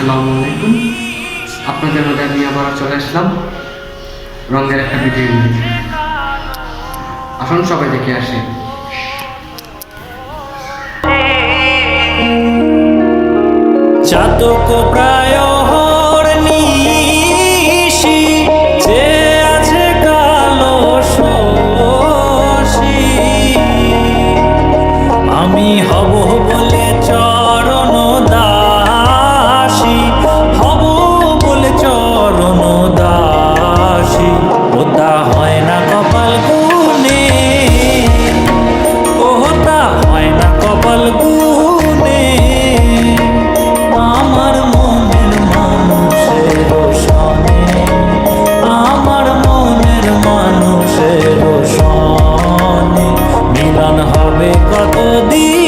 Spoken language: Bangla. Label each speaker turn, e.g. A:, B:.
A: আসসালামু আলাইকুম। আপনাদের মধ্যে আমি আবার চলে আসলাম রঙের একটা ভিডিও নিয়ে। আসুন সবাই দেখে আসি।
B: চাতক প্রায় নিশি যে আছে কালো শশী, আমি হব বলে চরণ দাসী, হব বলে চরণ দাসী। ওটা হয় না কপাল গুনে, ওটা হয় না কপাল গুনে। আমার মনের মানুষের সনে, আমার মনের মানুষের সনে মিলন হবে কতদিন।